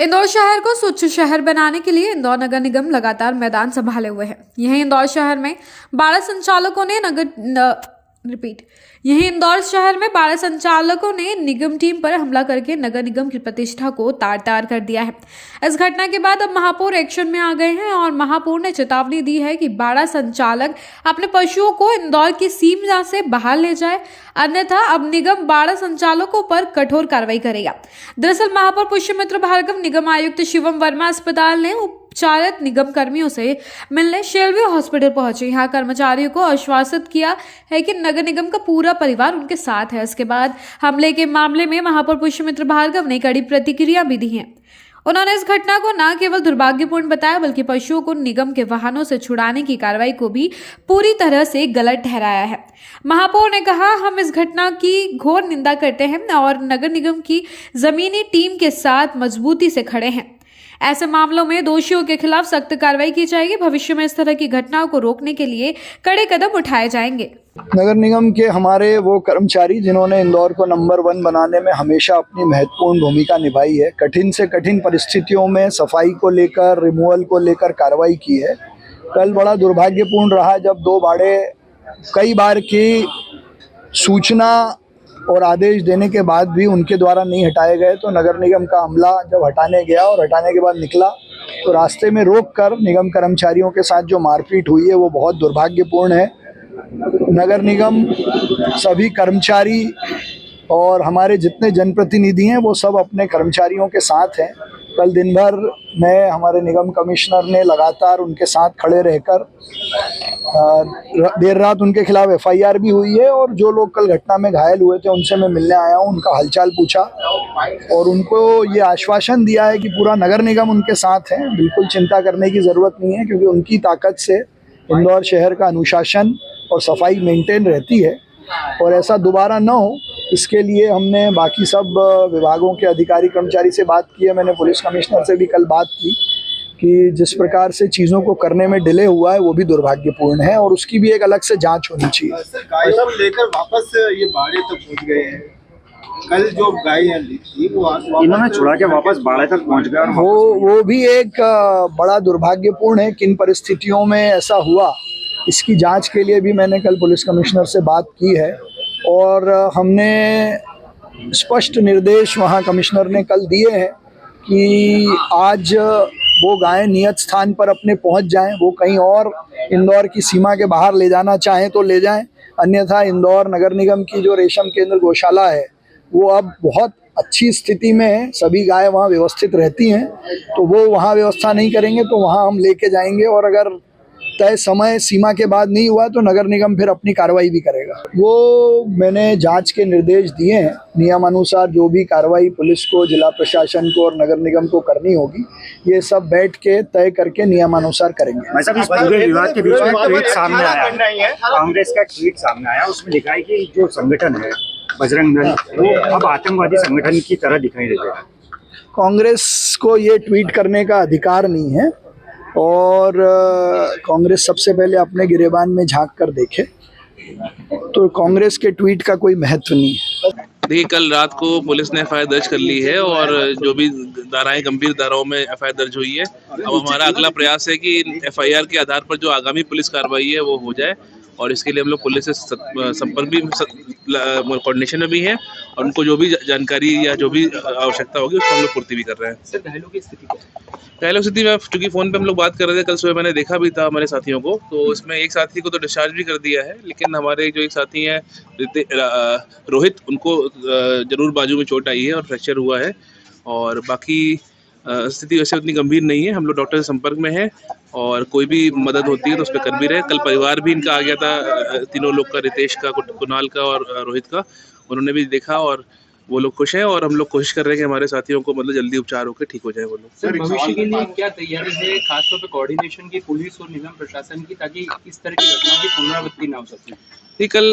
इंदौर शहर को स्वच्छ शहर बनाने के लिए इंदौर नगर निगम लगातार मैदान संभाले हुए है। इंदौर शहर में 12 संचालकों ने निगम टीम पर हमला करके नगर निगम की प्रतिष्ठा को तार तार कर दिया है। इस घटना के बाद अब महापौर एक्शन में आ गए हैं और महापौर ने चेतावनी दी है कि 12 संचालक अपने पशुओं को इंदौर की सीमा से बाहर ले जाए, अन्यथा अब निगम 12 संचालकों पर कठोर कार्रवाई करेगा। दरअसल महापौर पुष्यमित्र भार्गव निगम आयुक्त शिवम वर्मा अस्पताल ने उपचारित निगम कर्मियों से मिलने शेल्वे हॉस्पिटल पहुंचे। यहाँ कर्मचारियों को आश्वासित किया है कि नगर निगम का पूरा परिवार उनके साथ है। इसके बाद हमले के मामले में महापौर पुष्यमित्र भार्गव ने कड़ी प्रतिक्रिया भी दी है। उन्होंने इस घटना को न केवल दुर्भाग्यपूर्ण बताया बल्कि पशुओं को निगम के वाहनों से छुड़ाने की कार्रवाई को भी पूरी तरह से गलत ठहराया है। महापौर ने कहा, हम इस घटना की घोर निंदा करते हैं और नगर निगम की जमीनी टीम के साथ मजबूती से खड़े हैं। ऐसे मामलों में दोषियों के खिलाफ सख्त कार्रवाई की जाएगी। भविष्य में इस तरह की घटनाओं को रोकने के लिए कड़े कदम उठाए जाएंगे। नगर निगम के हमारे वो कर्मचारी जिन्होंने इंदौर को नंबर 1 बनाने में हमेशा अपनी महत्वपूर्ण भूमिका निभाई है, कठिन से कठिन परिस्थितियों में सफाई को लेकर, रिमूवल को लेकर कार्रवाई की है। कल बड़ा दुर्भाग्यपूर्ण रहा जब 2 बाड़े कई बार की सूचना और आदेश देने के बाद भी उनके द्वारा नहीं हटाए गए, तो नगर निगम का अमला जब हटाने गया और हटाने के बाद निकला तो रास्ते में रोककर निगम कर्मचारियों के साथ जो मारपीट हुई है वो बहुत दुर्भाग्यपूर्ण है। नगर निगम, सभी कर्मचारी और हमारे जितने जनप्रतिनिधि हैं वो सब अपने कर्मचारियों के साथ हैं। कल दिन भर मैं, हमारे निगम कमिश्नर ने लगातार उनके साथ खड़े रहकर देर रात उनके खिलाफ FIR भी हुई है और जो लोग कल घटना में घायल हुए थे उनसे मैं मिलने आया हूं, उनका हालचाल पूछा और उनको ये आश्वासन दिया है कि पूरा नगर निगम उनके साथ है, बिल्कुल चिंता करने की ज़रूरत नहीं है, क्योंकि उनकी ताकत से इंदौर शहर का अनुशासन और सफाई मेंटेन रहती है। और ऐसा दोबारा न हो इसके लिए हमने बाकी सब विभागों के अधिकारी कर्मचारी से बात की है। मैंने पुलिस कमिश्नर से भी कल बात की कि जिस प्रकार से चीज़ों को करने में डिले हुआ है वो भी दुर्भाग्यपूर्ण है और उसकी भी एक अलग से जांच होनी चाहिए। गाय सब लेकर वापस ये बाड़े तक पहुंच गए हैं। कल जो गाय थी वो इन्होंने छुड़ा के वापस बाड़े तक पहुंच गए। वो भी एक बड़ा दुर्भाग्यपूर्ण है। किन परिस्थितियों में ऐसा हुआ इसकी जांच के लिए भी मैंने कल पुलिस कमिश्नर से बात की है और हमने स्पष्ट निर्देश वहां कमिश्नर ने कल दिए हैं कि आज वो गायें नियत स्थान पर अपने पहुंच जाएं। वो कहीं और इंदौर की सीमा के बाहर ले जाना चाहें तो ले जाएं, अन्यथा इंदौर नगर निगम की जो रेशम केंद्र गौशाला है वो अब बहुत अच्छी स्थिति में है। सभी गायें वहाँ व्यवस्थित रहती हैं, तो वो वहाँ व्यवस्था नहीं करेंगे तो वहाँ हम लेके जाएंगे और अगर तय समय सीमा के बाद नहीं हुआ तो नगर निगम फिर अपनी कार्रवाई भी करेगा। वो मैंने जांच के निर्देश दिए हैं। नियमानुसार जो भी कार्रवाई पुलिस को, जिला प्रशासन को और नगर निगम को करनी होगी ये सब बैठ के तय करके नियमानुसार करेंगे। इस पूरे विवाद के बीच में ट्वीट सामने आया, कांग्रेस का ट्वीट सामने आया, उसमें लिखा है कि जो संगठन है बजरंग दल वो अब आतंकवादी संगठन की तरह दिखाई देता है। कांग्रेस को ये ट्वीट करने का अधिकार नहीं है और कांग्रेस सबसे पहले अपने गिरेबान में झांक कर देखे, तो कांग्रेस के ट्वीट का कोई महत्व नहीं है। देखिए, कल रात को पुलिस ने FIR दर्ज कर ली है और जो भी धाराएं, गंभीर धाराओं में FIR दर्ज हुई है। अब हमारा अगला प्रयास है कि FIR के आधार पर जो आगामी पुलिस कार्रवाई है वो हो जाए और इसके लिए हम लोग पुलिस से संपर्क भी, कोऑर्डिनेशन में भी हैं और उनको जो भी जानकारी या जो भी आवश्यकता होगी उसको हम लोग पूर्ति भी कर रहे हैं। सर, घायलों की स्थिति क्या है? घायलों की स्थिति में चूंकि फ़ोन पे हम लोग बात कर रहे थे, कल सुबह मैंने देखा भी था हमारे साथियों को, तो इसमें एक साथी को तो डिस्चार्ज भी कर दिया है, लेकिन हमारे जो एक साथी हैं रोहित, उनको जरूर बाजू में चोट आई है और फ्रैक्चर हुआ है और बाकी स्थिति वैसे उतनी गंभीर नहीं है। हम लोग डॉक्टर से संपर्क में हैं और कोई भी मदद होती है तो उस पर कर भी रहे। कल परिवार भी इनका आ गया था, तीनों लोग का, रितेश का, कुणाल का और रोहित का, उन्होंने भी देखा और वो लोग खुश हैं और हम लोग कोशिश कर रहे हैं कि हमारे साथियों को मतलब जल्दी उपचार होकर ठीक हो जाए वो लोग। सर, भविष्य के लिए क्या तैयारी है, खासतौर पे कोऑर्डिनेशन की पुलिस और निगम प्रशासन की, ताकि इस तरह की घटनाओं की पुनरावृत्ति ना हो सके? कल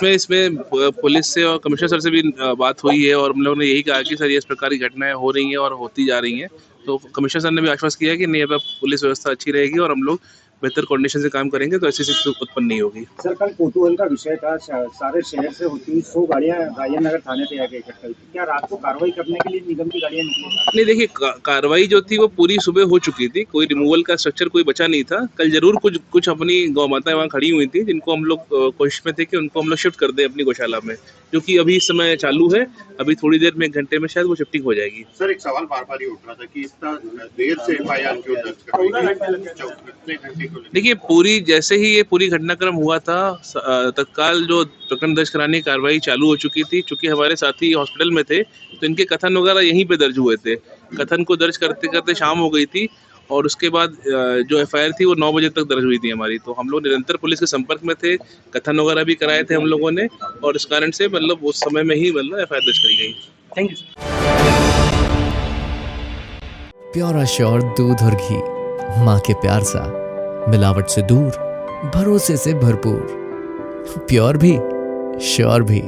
इसमें पुलिस से और कमिश्नर सर से भी बात हुई है और हम लोगों ने यही कहा कि सर ये इस प्रकार की घटनाएं हो रही हैं और होती जा रही हैं, तो कमिश्नर सर ने भी आश्वस्त किया कि नहीं, अब पुलिस व्यवस्था अच्छी रहेगी और हम लोग बेहतर कोऑर्डिनेशन से काम करेंगे तो ऐसी स्थिति उत्पन्न नहीं होगी। सर कल कौतूहल का विषय था, सारे शहर से होती हुई 100 गाड़ियां राजेंद्र नगर थाने पे आके इकट्ठा हुई। क्या रात को कार्रवाई करने के लिए निगम की गाड़ियां निकली? नहीं देखिए, कार्रवाई जो थी वो पूरी सुबह हो चुकी थी, कोई रिमूवल का स्ट्रक्चर कोई बचा नहीं था। कल जरूर कुछ अपनी गौ माताएं वहाँ खड़ी हुई थी, जिनको हम लोग कोशिश में थे कि उनको हम लोग शिफ्ट कर दें अपनी गौशाला में, जो कि अभी इस समय चालू है। अभी थोड़ी देर में, 1 घंटे में शायद वो शिफ्टिंग हो जाएगी। सर एक सवाल बार बार ही उठ रहा था कि इतना देर से एफआईआर क्यों दर्ज करवाई गई? देखिए, पूरी जैसे ही ये पूरी घटनाक्रम हुआ था, तत्काल जो प्रकरण दर्ज कराने की कार्रवाई चालू हो चुकी थी। चूंकि हमारे साथी हॉस्पिटल में थे तो इनके कथन वगैरह यहीं पे दर्ज हुए थे। कथन को दर्ज करते करते शाम हो गई थी और उसके बाद जो एफआईआर थी वो 9 बजे तक दर्ज हुई थी हमारी। तो हम लोग निरंतर पुलिस के संपर्क में थे, कथन वगैरह भी कराए थे हम लोगों ने, और इस कारण से मतलब उस समय में ही एफआईआर दर्ज करी गई। Thank you. प्योर एश्योर दूध और घी, माँ के प्यार सा, मिलावट से दूर, भरोसे से भरपूर, प्योर भी श्योर भी।